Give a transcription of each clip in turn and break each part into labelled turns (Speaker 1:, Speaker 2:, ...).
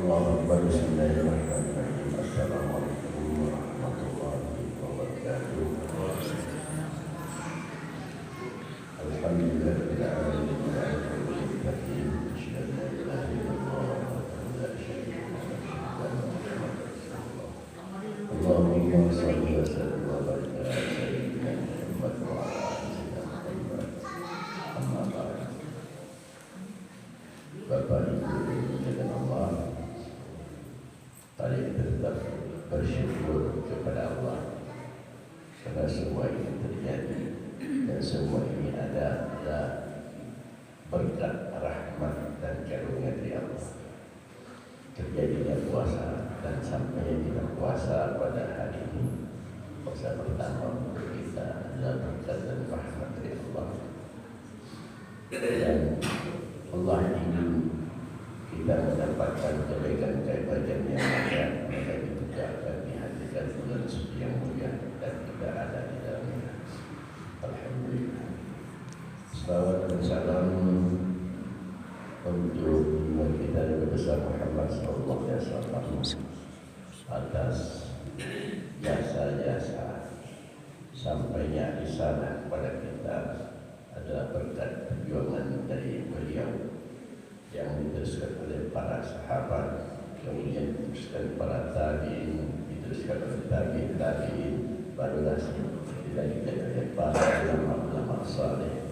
Speaker 1: Allahu Akbar. Bismillahirrahmanirrahim. Assalamualaikum warahmatullahi wabarakatuh. Alhamdulillahirabbil alamin. Asyhadu an la ilaha illallah wa la syarika lahu. Allahumma shalli wa sallim wa barik ala sayyidina Muhammad wa ala ali sayyidina Muhammad. Amma ba'd. Bapak Ibu dan Allah, mari tetap bersyukur kepada Allah karena semua ini terjadi dan semua ini adalah berkat rahmat dan karunia dari Allah. Terjadinya puasa dan sampai kita puasa pada hari ini, puasa pertama untuk kita adalah berkat dan rahmat dari Allah. Dan Allah ingin kita mendapatkan kebaikan-kebaikan yang banyak, maka itu akan dihadirkan bulan suci yang mulia dan kita ada di dalamnya. Alhamdulillah. Salawat dan salam untuk Nabi kita Nabi besar Muhammad sallallahu alaihi wasallam atas jasa-jasa sampainya risalah kepada kita adalah berkat perjuangan dari beliau yang diteruskan oleh para sahabat, kemudian diteruskan para tabi'in, diteruskan oleh tabi'in, barulah dilanjutkan oleh para ulama-ulama saleh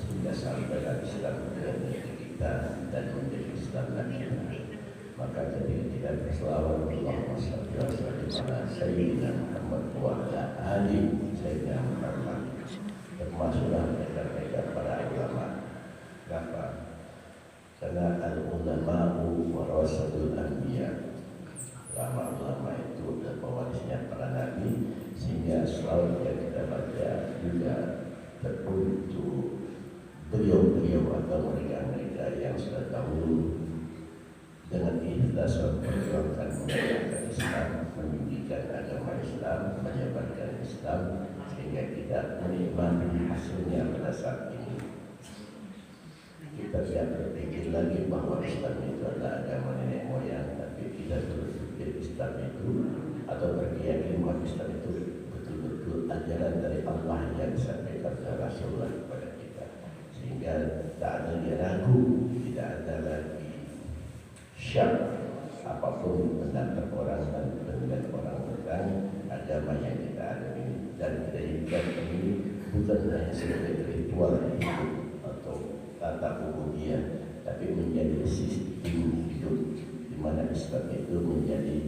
Speaker 1: hingga sampai Islam dengan negeri kita dan menjadi Islam nasional. Maka ketika kita berselawat Allahumma shalli wa sallim ala sayyidina Muhammad wa ala ali sayyidina Muhammad, termasuklah mereka para ulama. Kenapa? Karena al-ulama'u warasatul anbiya. Ulama-ulama itu adalah pewarisnya para nabi, sehingga selalu yang kita baca juga teruntuk beliau-beliau atau mereka-mereka yang sudah dahulu dengan ikhlas memperjuangkan menegakkan Islam, meninggikan agama Islam, menyebarkan Islam, sehingga kita menikmati hasilnya pada saat ini. Kita tidak berpikir lagi bahwa Islam itu adalah agama nenek moyang, tapi kita berpikir Islam itu atau berkeyakinan bahwa Islam itu betul-betul ajaran dari Allah yang disampaikan oleh Rasulullah kepada kita, sehingga tak ada lagi ragu, tidak ada lagi syak apapun tentang orang dan penilaian orang tentang agama yang kita ada ini. Dan kita ingat ini bukan hanya sebagai ritual hidup tata ubudiyah, tapi menjadi sistem hidup di mana Islam itu menjadi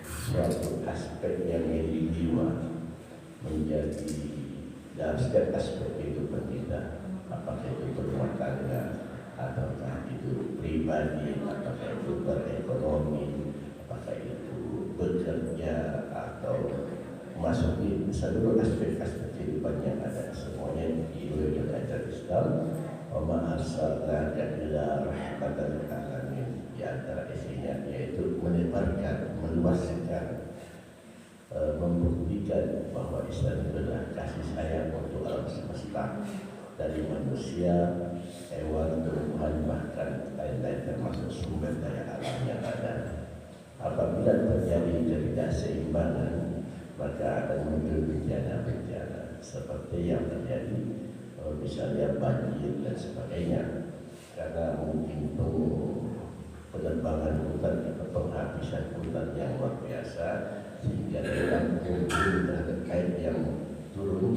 Speaker 1: suatu aspek yang jiwa, menjadi dalam setiap aspek kehidupan kita, apakah itu berumah tangga, ataukah itu pribadi, apakah itu berekonomi, apakah itu bekerja, atau masuk di seluruh aspek-aspek kehidupan yang ada, semuanya diiringi oleh Islam. Wa arsalnaka ila rahmatan lil alamin. Di antara isinya yaitu menebarkan, meluaskan, membuktikan bahwa Islam adalah kasih sayang untuk alam semesta, dari manusia, hewan, tumbuhan, bahkan lain-lain termasuk sumber daya alam yang ada. Apabila terjadi ketidakseimbangan, maka akan muncul bencana-bencana seperti yang terjadi misalnya banjir dan sebagainya, karena mungkin penerbangan hutan atau penghabisan hutan yang luar biasa, sehingga dalam terhadap air yang turun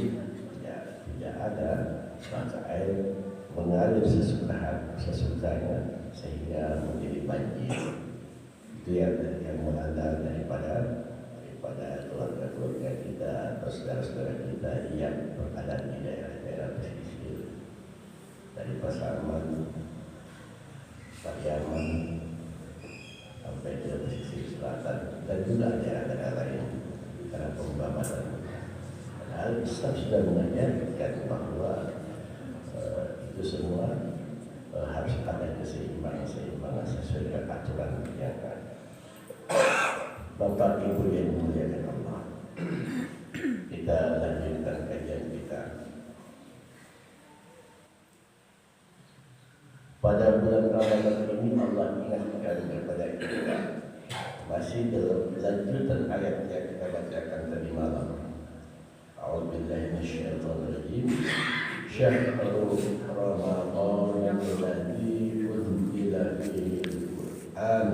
Speaker 1: ya tidak ada, maka air mengalir sesukanya sehingga menjadi banjir. Itu yang menanda daripada keluarga-keluarga kita atau saudara-saudara kita yang berada di daerah-daerah pesisir, dari Pasaman, Pariaman sampai ke pesisir selatan dan juga daerah-daerah lain, karena pembabatan. Padahal Islam sudah mengajarkan bahwa itu semua harus ada keseimbangan sesuai dengan aturan yang ada. Bapak Ibu yang dimuliakan Allah, kita lanjutkan kajian kita. Pada bulan Ramadan ini Allah ingatkan kepada kita masih dalam lanjutan ayat yang kita bacakan tadi malam. A'udzubillahi minasyaitonirrajim. Syahrul Ramadhan alladzi unzila fihi al-Qur'an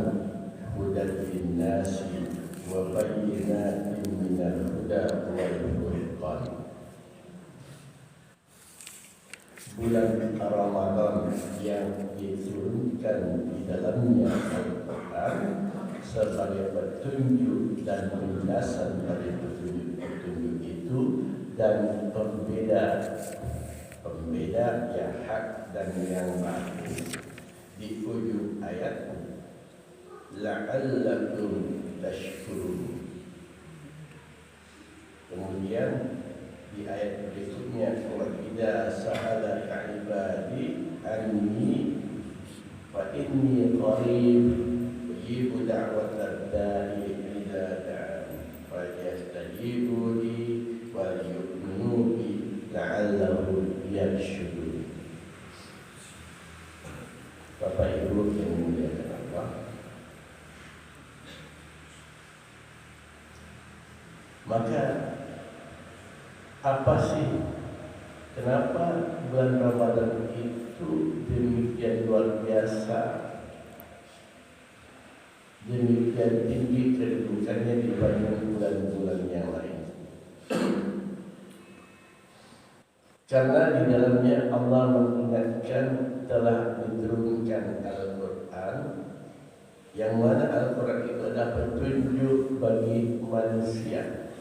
Speaker 1: hudan lin-nasi wa bayyinatin minal huda wal furqan. Bulan Ramadan yang diturunkan di dalamnya Al-Quran sebagai petunjuk dan penjelasan dari petunjuk itu dan pembeda yang hak dan yang batil. Di ujung ayat la'allakum tashkurun. Kemudian di ayat berikutnya, wa idza sa'alaka ibadi anni fa inni qarib ujibu da'watad da'i idza da'an fayastajibu li wa yu'minu bi la'allahum yarshudun. Bapak Ibu yang dimuliakan Allah, maka apa sih, kenapa bulan Ramadan itu demikian luar biasa, demikian tinggi kedudukannya dibanding bulan-bulan yang lain? Karena di dalamnya Allah mengingatkan telah diturunkan Al-Quran, yang mana Al-Quran itu adalah petunjuk bagi manusia.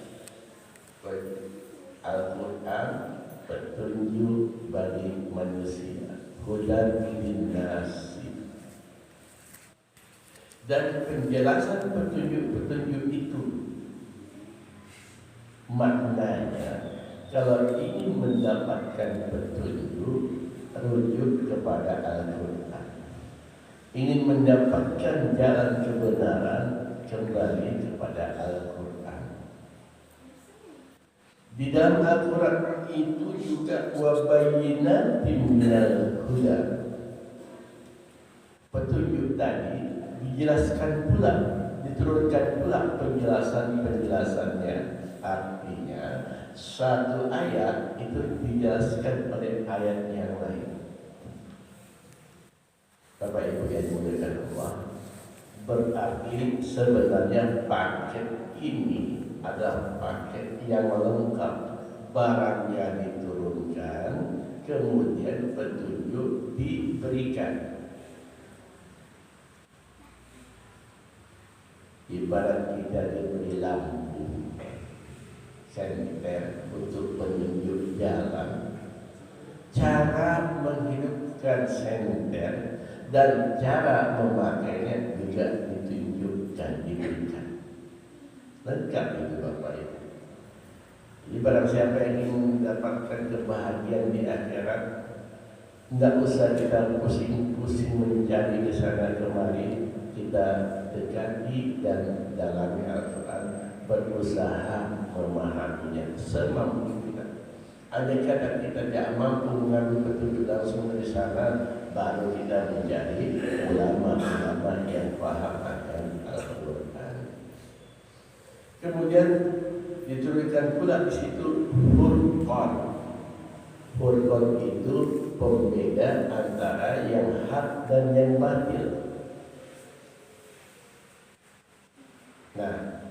Speaker 1: Al-Quran petunjuk bagi manusia, hudan lin-nasi. Dan penjelasan petunjuk-petunjuk itu maknanya, kalau ingin mendapatkan petunjuk, rujuk kepada Al-Quran. Ingin mendapatkan jalan kebenaran, kembali kepada Al-Quran. Di dalam Al-Quran itu juga wabayyinatin minal huda. Petunjuk tadi dijelaskan pula, diturunkan pula penjelasannya. Artinya satu ayat itu dijelaskan oleh ayat yang lain. Bapak Ibu yang dimuliakan Allah, berarti sebenarnya paket ini adalah paket yang lengkap. Barang yang diturunkan, kemudian petunjuk diberikan. Ibarat kita diberi lampu senter untuk menunjuk jalan, cara menghidupkan senter dan cara memakainya juga ditunjukkan, diberikan. Lengkap itu Bapak Ibu. Jadi barang siapa yang ingin mendapatkan kebahagiaan di akhirat, tidak usah kita pusing-pusing mencari ke sana kemari. Kita dekati dan dalami Al-Quran, berusaha memahaminya semampu kita. Andai kata kita tidak mampu mengambil petunjuk langsung dari sana, baru kita menjadi ulama-ulama yang paham akan Al-Quran. Kemudian diturunkan pula di situ Furqan. Furqan itu pembeda antara yang hak dan yang batil. Nah,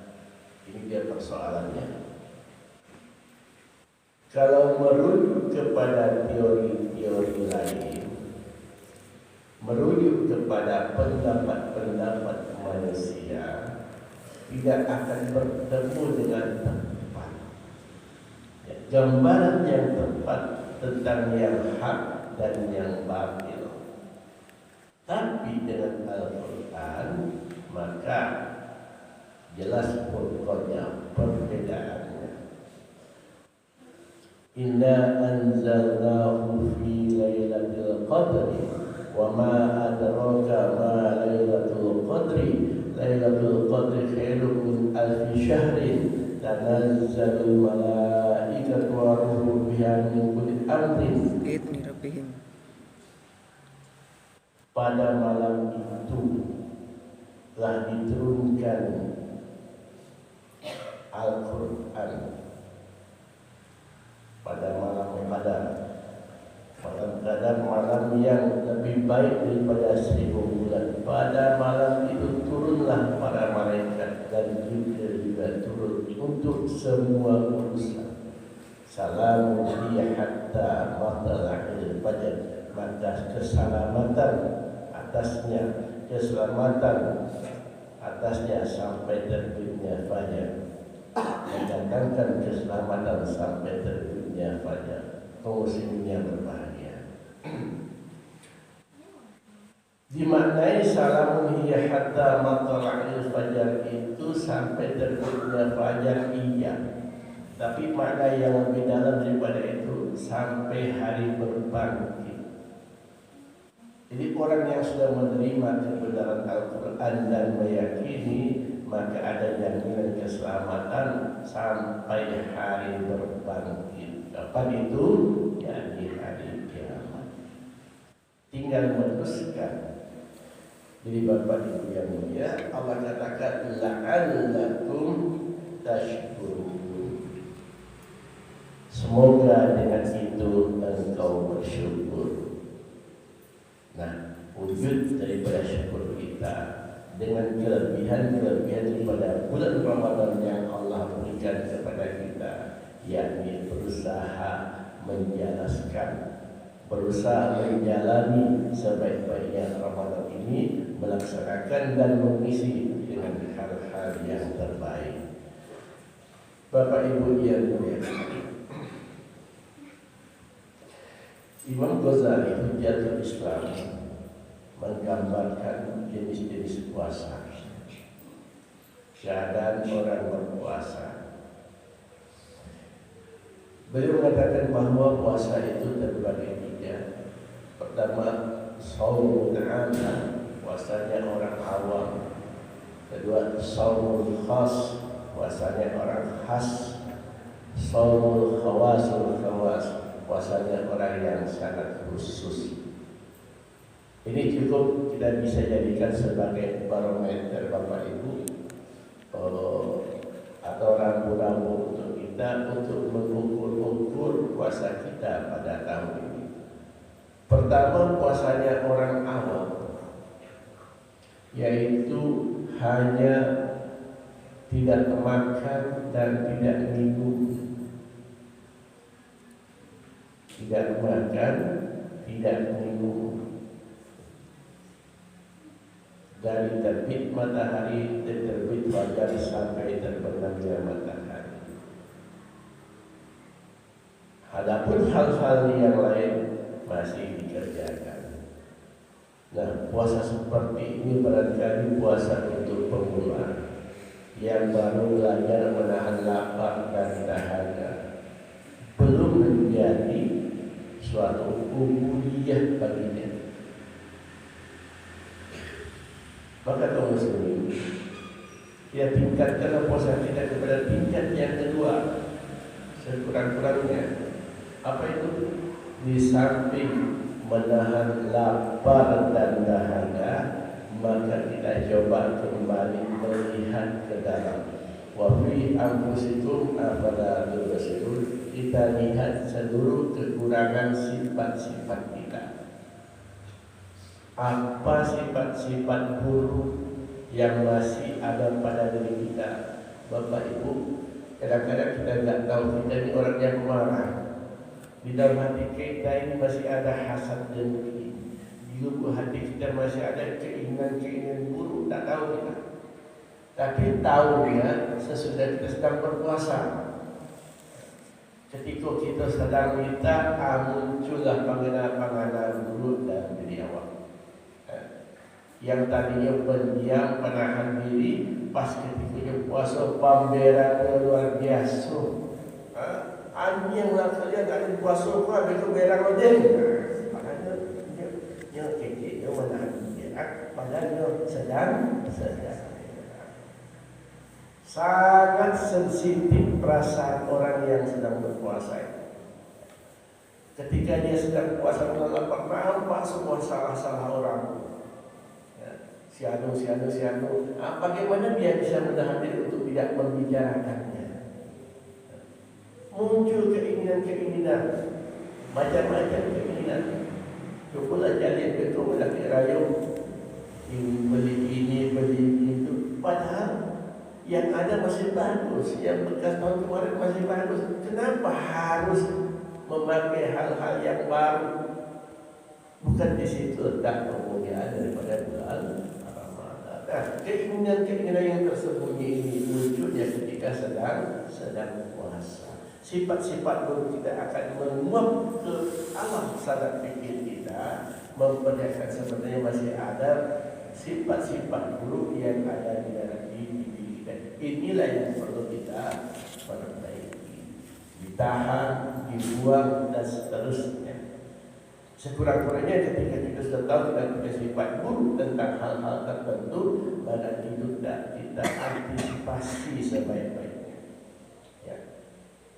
Speaker 1: ini dia persoalannya. Kalau merujuk kepada teori-teori lain, merujuk kepada pendapat-pendapat manusia, tidak akan bertemu dengan tepat. Ya, gambaran yang tepat tentang yang hak dan yang batil. Tapi dengan Al-Quran, maka jelas pokoknya perbedaannya. Inna anzalnahu fi lailatul qadri wa ma adraka ma lailatul qadri. Lailatul qadri khairun min alfi syahrin tanazzalul malaikatu wa ruhu biha min kulli amrin bi'izni rabbihim. Pada malam itu telah diturunkan Al-Quran pada malam Qadar. Malam Qadar malam yang lebih baik daripada 1000 bulan. Pada malam itu turunlah para malaikat dan juga turun untuk semua urusan. Salamun hiya hatta matla'il fajr. Maka keselamatan atasnya sampai terbitnya fajar. Mendatangkan keselamatan sampai terbitnya fajar. Kaum muslimin yang berbahagia. Dimaknai salamun hiya hatta matla'il fajar itu sampai terbitnya fajar, iya. Tapi makna yang lebih dalam daripada itu sampai hari berbangkit. Jadi orang yang sudah menerima kebenaran Al-Quran dan meyakini, maka ada jaminan keselamatan sampai hari berbangkit. Kapan itu? Ya di hari kiamat. Tinggal meneruskan. Jadi Bapak Ibu yang mulia, Allah katakan la'allakum tashkurun. Semoga dengan itu engkau bersyukur. Nah, wujud daripada syukur kita dengan kelebihan-kelebihan daripada bulan Ramadan yang Allah berikan kepada kita, yakni berusaha menjalani sebaik-baiknya Ramadan ini, melaksanakan dan mengisi dengan hal-hal yang terbaik. Bapak Ibu yang mulia, Imam Ghazali Hujjatul Islam menggambarkan jenis-jenis puasa, keadaan orang berpuasa. Beliau mengatakan bahwa puasa itu terbagi tiga. Pertama, shaumul 'am, puasanya orang awam. Kedua, shaumul khas, puasanya orang khas. Shaumul khawasul khawas, puasanya orang yang sangat khusus. Ini cukup kita bisa jadikan sebagai barometer Bapak Ibu atau rambu-rambu untuk kita untuk mengukur puasa kita pada tahun ini. Pertama, puasanya orang awam, yaitu hanya tidak makan dan tidak minum. Tidak makan, tidak minum dari terbit matahari dan terbit fajar sampai terbenamnya matahari. Adapun hal-hal yang lain masih dikerjakan. Nah, puasa seperti ini barangkali puasa untuk pemula yang baru belajar menahan lapar dan dahaga, belum menjadi suatu ubudiyah baginya. Maka kaum muslimin, ya tingkatkan puasa kita kepada tingkat yang kedua sekurang-kurangnya. Apa itu? Di samping menahan lapar dan dahaga, maka kita coba kembali melihat ke dalam. Wa fi anfusikum afala tubsirun. Kita lihat seluruh kekurangan sifat-sifat kita. Apa sifat-sifat buruk yang masih ada pada diri kita? Bapak Ibu, kadang-kadang kita tidak tahu kita ini orang yang marah. Di dalam hati kita ini masih ada hasad dengki. Di lubuk hati kita masih ada keinginan-keinginan buruk. Tak tahu kita. Tapi tahunya sesudah kita sedang berpuasa. Ketika kita sedang minta, muncullah panganan-panganan buruk dalam diri awak. Yang tadinya pendiam, penahan diri, pas ketika puasa pameran luar biasa. Anjing lah kalian tak ada puasa kau, begitu berang aja. Makanya dia kecil, dia menahan diri. Padahal dia sedang. Sangat sensitif perasaan orang yang sedang berpuasa. Ketika dia sedang puasa, malah pernah nampak semua salah-salah orang. si anu. Bagaimana dia bisa menahan diri untuk tidak membicarakannya? Muncul keinginan, macam-macam keinginan. Cobalah jalin betul laki rayung, beli ini, beli itu. Padahal yang ada masih bagus, yang bekas tahun kemarin masih bagus. Kenapa harus memakai hal-hal yang baru? Bukan di situ letak kemuliaan daripada bulan Ramadan. Nah, keinginan yang tersembunyi ini munculnya ketika sedang puasa. Sifat-sifat buruk kita akan menguap ke alam sadar pikir kita, memperlihatkan sebenarnya masih ada sifat-sifat buruk yang ada di dalam diri kita. Inilah yang perlu kita perbaiki, ditahan, dibuang, dan seterusnya. Sekurang-kurangnya ketika kita sudah tahu kita punya sifat buruk tentang hal-hal tertentu, maka itu kita antisipasi sebaik-baiknya. Ya.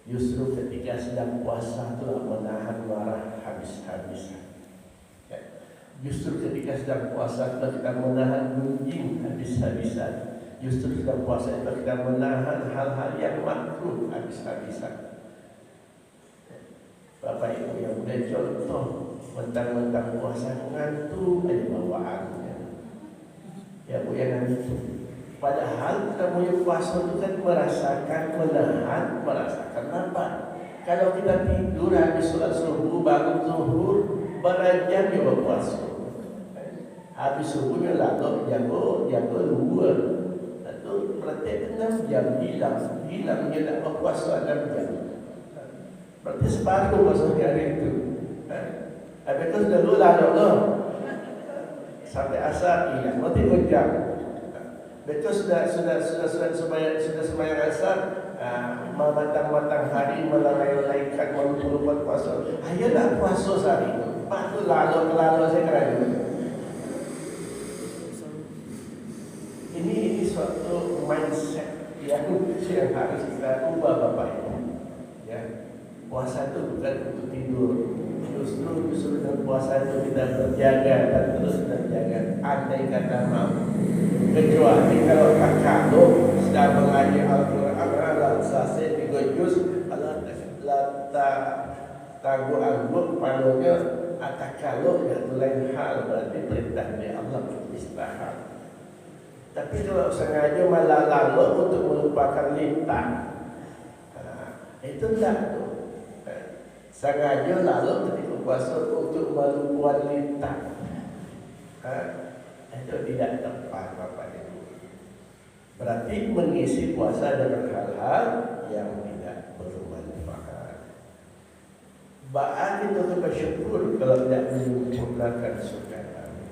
Speaker 1: Justru ketika sedang puasa itulah menahan marah habis-habisan. Ya. Justru ketika sedang puasa itulah kita menahan gunjing habis-habisan. Justru sedang puasa itulah kita menahan hal-hal yang makruh habis-habisan. Bapak Ibu yang boleh contoh, mentang-mentang puasa ngantuk aja bawaannya. Ya Bu yang nanti. Padahal kita punya puasa itu kan merasakan menahan, merasakan lapar. Kalau kita tidur habis sholat subuh, bangun zuhur, berjam ya puasa. Habis subuhnya lalu jago luar. Itu berarti 6 jam hilang dia tak berpuasa 6 jam. Berarti separuh masuknya hari itu. Habis itu sudah lalu sampai asar hilang, berarti jam. Betul sudah sembahyang asar, matang hari melalaikan melupakan puasa. Ayolah puasa sehari itu. Patut lalu saya kira. Ini suatu mindset yang harus kita ubah Bapak Ibu. Ya. Puasa itu bukan untuk tidur. Justru dengan puasa itu kita terjaga dan terus terjaga. Andai kata mampu. Kecuali kalau sedang mengaji Al-Quran, sase 3 juz, tagu anggur palunya kalau itu lain hal, berarti perintah dari Allah istirahat. Tapi kalau sengaja malah lalu untuk melupakan lintah, itu enggak tuh. Sengaja lalu ketika puasa untuk melupakan lintah, itu tidak tepat Bapak Ibu. Berarti mengisi puasa dengan hal-hal yang tidak bermanfaat. Ba'an itu bersyukur kalau tidak menyempurnakan surga kami.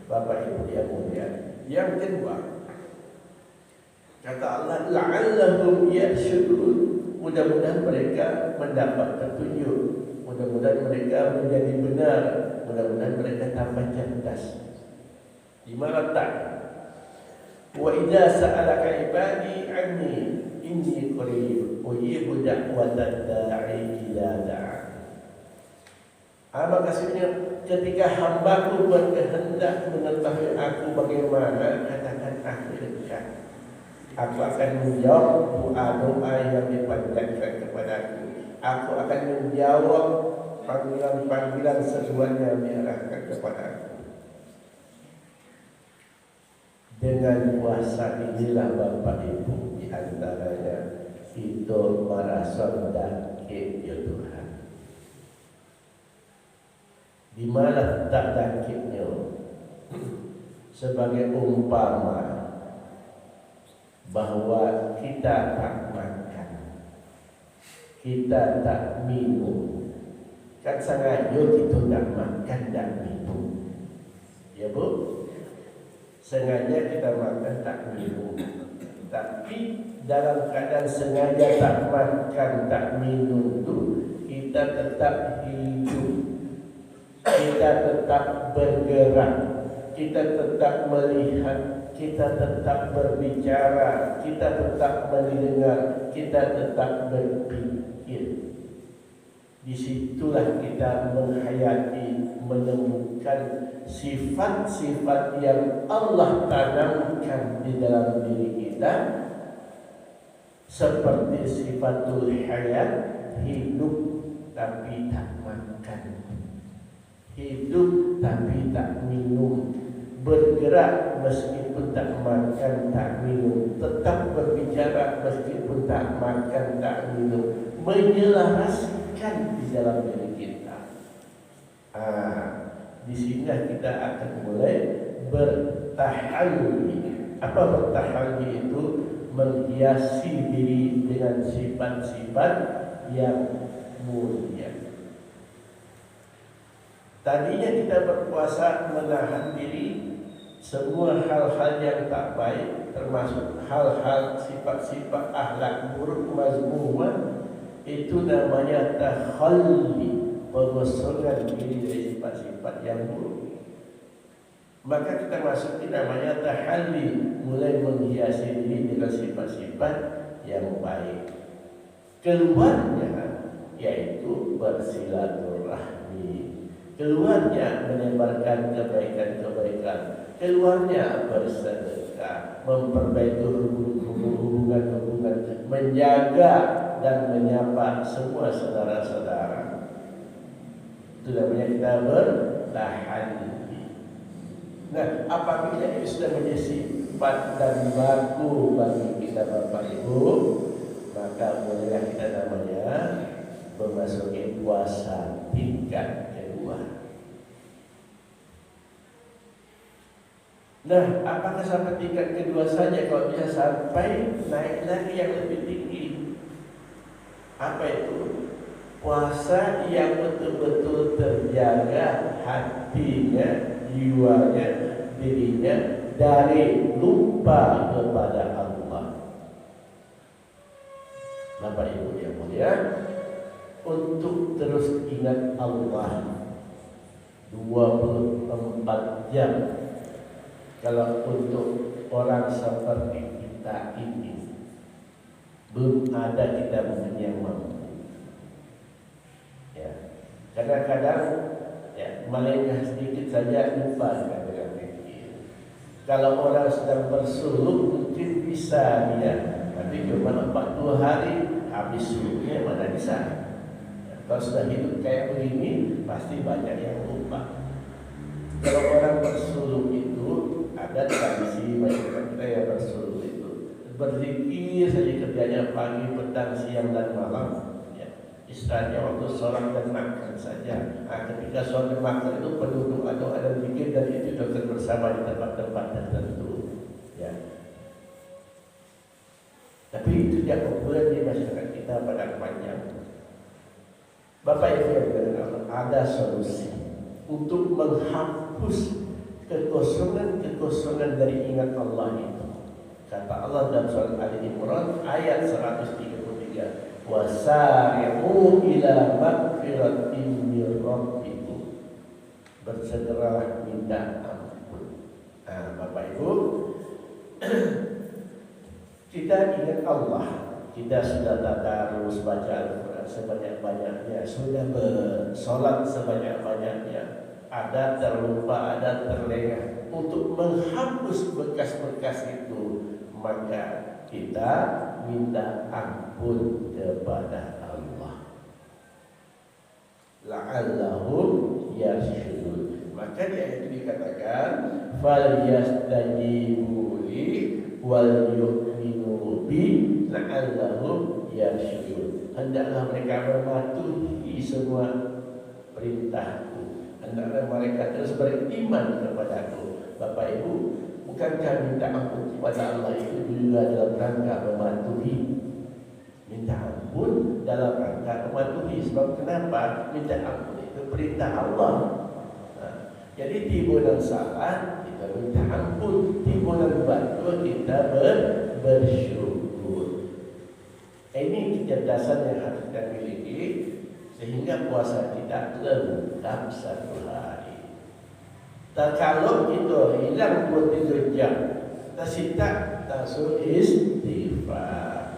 Speaker 1: Bapak Ibu yang mulia. Yang kedua, kata Allah, la'allahum yarshudun. Mudah-mudahan mereka mendapat petunjuk. Mudah-mudahan mereka menjadi benar. Mudah-mudahan mereka tambah cerdas. Di mana tak? Wa idza sa'alaka ibadi anni inni qarib ujibu da'watad da'i idza da'a. Apa maksudnya? Ketika hambaku berkehendak mengetahui aku bagaimana, katakan aku dekat. Aku akan menjawab doa yang dipanjatkan kepadaku. Aku akan menjawab panggilan-panggilan sesuatu yang diarahkan kepadaku. Dengan puasa inilah Bapak Ibu di antaranya itu merasa dakik ya Tuhan. Di mana tak dakiknya? Sebagai umpama bahwa kita tak makan, kita tak minum. Kan sengaja kita tak makan dan minum, ya Bu? Sengaja kita makan tak minum. Tapi dalam keadaan sengaja tak makan tak minum itu, kita tetap hidup, kita tetap bergerak, kita tetap melihat, kita tetap berbicara, kita tetap mendengar, kita tetap berpikir. Disitulah kita menghayati, menemukan sifat-sifat yang Allah tanamkan di dalam diri kita, seperti sifatul hayat, hidup tapi tak makan, hidup tapi tak minum, bergerak meskipun tak makan tak minum, tetap berbicara meskipun tak makan tak minum, menyelaraskan di dalam diri kita. Di sini kita akan mulai bertahalli. Apa bertahalli itu? Menghiasi diri dengan sifat-sifat yang mulia. Tadinya kita berpuasa menahan diri semua hal-hal yang tak baik, termasuk hal-hal sifat-sifat akhlak buruk mazmumah. Itu namanya takhalli, mengosongkan diri dari sifat-sifat yang buruk. Maka kita masuki namanya tahalli, mulai menghiasi diri dengan sifat-sifat yang baik. Keluarnya yaitu bersilaturahmi, keluarnya menyebarkan kebaikan-kebaikan, keluarnya bersedekah, memperbaiki hubungan-hubungan, menjaga dan menyapa semua saudara-saudara. Itu namanya kita bertahalli. Nah, apabila itu sudah menjadi sifat dan baku bagi kita Bapak Ibu, maka mulailah kita namanya memasuki puasa tingkat kedua. Nah, apakah sampai tingkat kedua saja? Kalau bisa sampai naik lagi yang lebih tinggi. Apa itu? Puasa yang betul-betul terjaga hatinya, jiwanya, dirinya dari lupa kepada Allah. Bapak Ibu yang mulia, untuk terus ingat Allah 24 jam. Kalau untuk orang seperti kita ini, belum ada kita mungkin yang mampu. Ya, kadang-kadang ya, melengah sedikit saja lupa dengan pikir. Kalau orang sedang bersuluk mungkin bisa dia, tapi cuma 40 hari habis suluknya mana bisa. Ya, kalau sudah hidup kayak begini pasti banyak yang lupa. Kalau orang bersuluk itu ada tradisi masyarakat kita yang bersuluk itu berzikir saja kerjanya pagi, petang, siang dan malam. Istilahnya waktu sholat dan makan saja. Ketika sholat dan makan itu penuh doa dan zikir, dan itu dokter bersama di tempat-tempat tertentu. Ya. Tapi itu tidak populer di masyarakat kita pada panjang. Bapak Ibu yang berkata, ada solusi untuk menghapus kekosongan dari ingat Allah itu. Kata Allah dalam surat Ali Imran ayat 133. Wasari'u ila magfiratin min rabbikum, bersegeralah minta ampun. Bapak Ibu, kita ingat Allah, kita sudah tadarus baca Al-Quran sebanyak-banyaknya, sudah bersolat sebanyak-banyaknya, ada terlupa, ada terlengah. Untuk menghapus bekas-bekas itu, maka kita minta ampun kepada Allah. La'allahum yarshudun. Maka di ayat ini dikatakan falyastajibu li wal yu'minu bi la'allahum yarshudun. Hendaklah mereka mematuhi semua perintahku, hendaklah mereka terus beriman kepadaku. Bapak Ibu, bukankah minta ampun kepada Allah itu juga dalam rangka mematuhi? Minta ampun dalam rangka mematuhi. Sebab kenapa? Minta ampun itu perintah Allah. Jadi timbunan salah kita minta ampun, timbunan batu kita bersyukur. Ini kecerdasan yang harus kita miliki sehingga puasa kita lengkap satu hari. Dan kalau kita hilang 23 jam, kita sita langsung istighfar.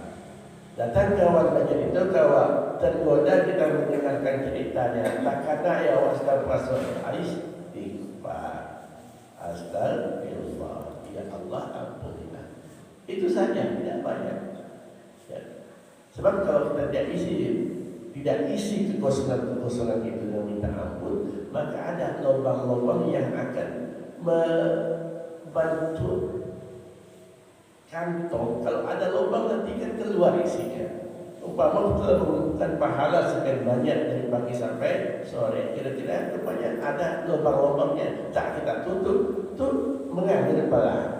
Speaker 1: Datang kawan macam itu, kawan tergoda kita mendengarkan ceritanya. Tak kata ya astagfirullah, istighfar, astagfirullah, ya Allah ampunilah. Itu saja, tidak banyak. Ya. Sebab kalau kita tidak isi kekosongan itu dengan minta ampun, maka ada lubang-lubang yang akan membantu kantong. Kalau ada lubang nanti kan keluar isinya. Umpama kita mengumpulkan pahala sekian banyak dari pagi sampai sore, kira-kira rupanya ada lubang-lubangnya, tak kita tutup, tuh mengalir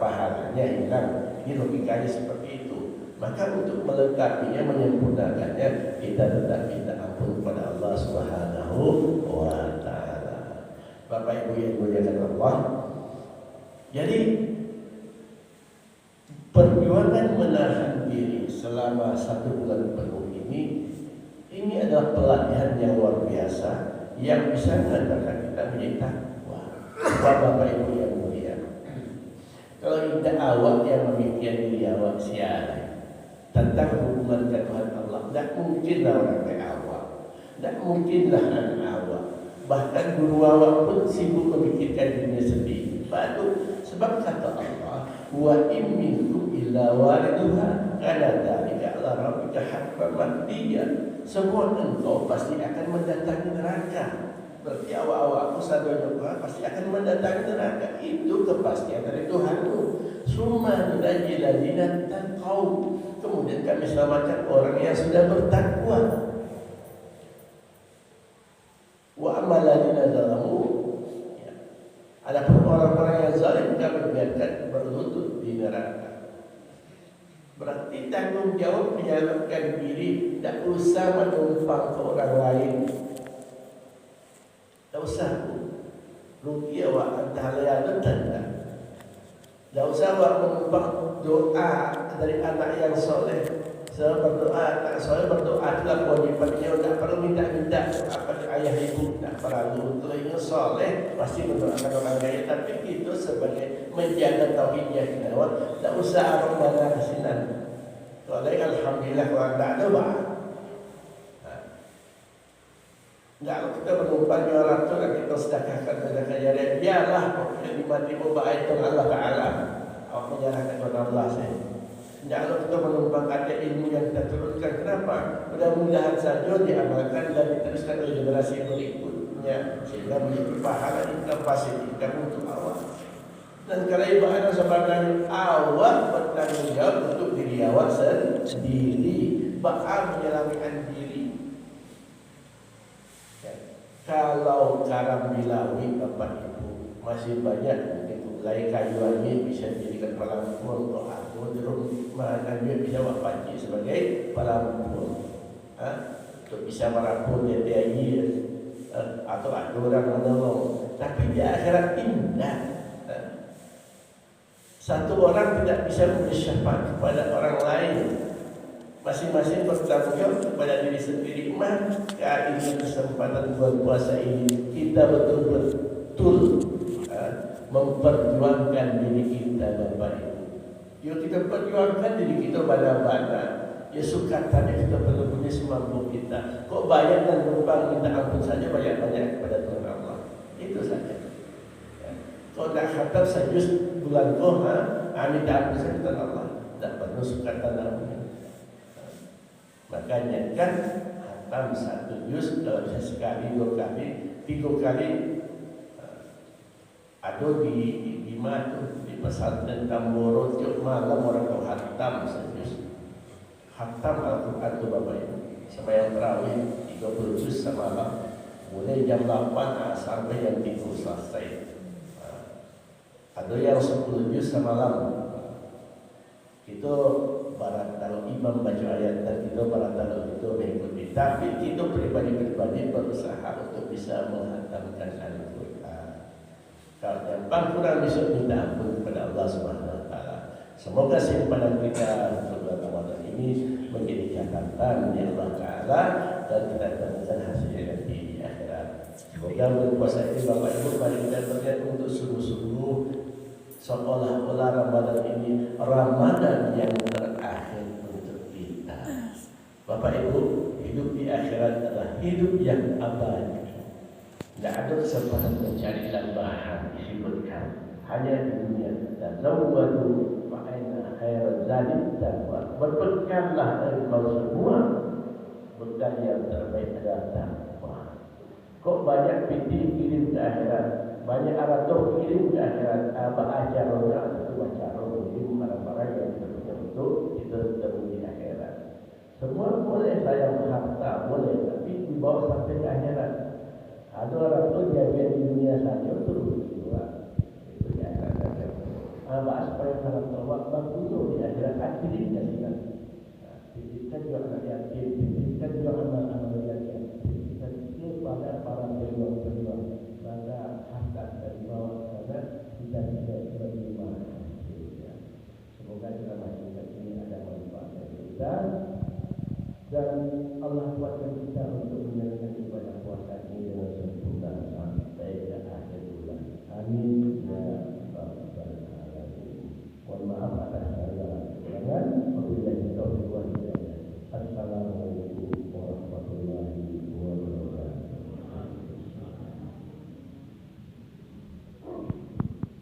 Speaker 1: pahalanya hilang. Ini logikanya seperti itu. Maka untuk melengkapinya, menyempurnakannya, kita tetap minta ampun kepada Allah Subhanahu wa Ta'ala. Bapak Ibu yang dimuliakan Allah, jadi perjuangan menahan diri selama 1 bulan penuh ini adalah pelatihan yang luar biasa yang bisa mengantarkan kita menjadi takwa. Bapak Ibu yang mulia, kalau kita awak yang memikirkan diri awak siapa tentang hubungan ke Tuhan Allah, tidak mungkinlah orang kayak awak, tidak mungkinlah anak awak, bahkan guru awak pun sibuk memikirkan dirinya sendiri. Baru sebab kata Allah, wa in minkum illa wariduha kana dzalika ala rabbika hatman maqdiya. Semua engkau pasti akan mendatangi neraka. Berarti awak-awakmu sadaya pasti akan mendatangi neraka. Itu kepastian dari Tuhanmu. Summa nunajjil ladzina taqaw. Kemudian kami selamatkan orang yang sudah bertakwa. Wa amal ladzina zalamu, adapun orang-orang yang zalim kami biarkan berlutut di neraka. Berarti tanggung jawab menyelamatkan diri, tidak usah menumpang ke orang lain. Tidak usah rugi awak antara yang tanda. Tidak usah awak menumpang doa dari anak yang soleh. Saya berdoa, anak soleh berdoa itulah kewajibannya. Tidak perlu minta-minta apa ayah ibu, tidak perlu. Kalau ingin soleh pasti mendoakan orang lain. Tapi itu sebagai menjaga tauhidnya kita. Tidak usah orang mana kesinan. Kalau alhamdulillah kalau tidak ada bah. Tidak, kita menumpang orang itu dan kita sedekahkan sedekah jariah. Biarlah pokoknya lima baik itu Allah Taala. Awak menyerahkan kepada Allah saja. Jangan kita menumpang ada ilmu yang kita turunkan. Kenapa? Mudah-mudahan saja diamalkan dan diteruskan oleh generasi berikutnya sehingga menjadi pahala inovasi kita untuk awak. Dan kalau ibu anak sebagai awak bertanggung jawab untuk diri awak sendiri, bakal menyelamatkan diri. Ya. Kalau karam bilawi Bapak Ibu masih banyak mulai kayu lagi bisa dijadikan pelampung atau aku di rumah dia bisa berpaci sebagai pelampung, untuk bisa merampung dia atau ada orang menolong. Tapi di akhirat indah, satu orang tidak bisa memberi syafaat kepada orang lain. Masing-masing bertanggung jawab kepada diri sendiri. Maka ini kesempatan buat puasa ini kita betul-betul memperjuangkan diri kita Bapak Ibu. Yuk kita perjuangkan diri kita bana-bana. Ya suka tadi kita benar-benar semampu kita. Kok banyak dan numpang minta ampun saja banyak-banyak kepada Tuhan Allah. Itu saja. Ya. Kalau tak khatam sajus bulan Koha, minta ampun saja Tuhan Allah. Tak perlu suka tanamnya. Makanya kan khatam 1 juz kalau bisa sekali, 2 kali, 3 kali. Ada di mana tuh di pesantren Tamboro tiap malam orang tahu khatam saja. Khatam Al-Quran itu Bapak Ibu. Sembahyang tarawih 30 juz semalam. Mulai jam 8 sampai jam 3 selesai. Ada yang 10 juz semalam. Itu barat kalau imam baca ayat dan itu barat kalau itu mengikuti. Tapi kita pribadi-pribadi berusaha untuk bisa menghatamkan Al-Quran. Kalau gampang kurang bisa minta ampun kepada Allah Subhanahu Wa Taala. Semoga simpanan kita untuk bulan Ramadan ini menjadi catatan di Allah Taala dan kita dapatkan hasilnya di akhirat. Semoga berpuasa ini Bapak Ibu mari kita berniat untuk sungguh-sungguh seolah-olah Ramadan ini Ramadan yang terakhir untuk kita. hidup yang abadi. Tidak ada kesempatan mencari tambahan disebutkan hanya di dunia. Dan zawwadu fa'ina khairaz zadi taqwa. Berbekallah engkau semua bekal yang terbaik adalah takwa. Kok banyak pitih kirim ke akhirat, banyak arato kirim ke akhirat, ajar orang itu baca kirim barang-barang yang betul-betul kita ketemu di akhirat. Semua boleh sayang harta, boleh, tapi dibawa sampai ke akhirat. Ada orang tu dia biar di dunia saja terus juga. Itu di akhirat saja. Bahas supaya kalau tawak bagus di akhirat akhirin kasihkan. Titipkan juga anak yatim, titipkan juga anak-anak yatim, titipkan kepada para pejuang-pejuang, maka harta dan bawa sana kita tidak menerima. Semoga ceramah ini ada manfaatnya kita dan Allah kuatkan kita untuk menjalankan ibadah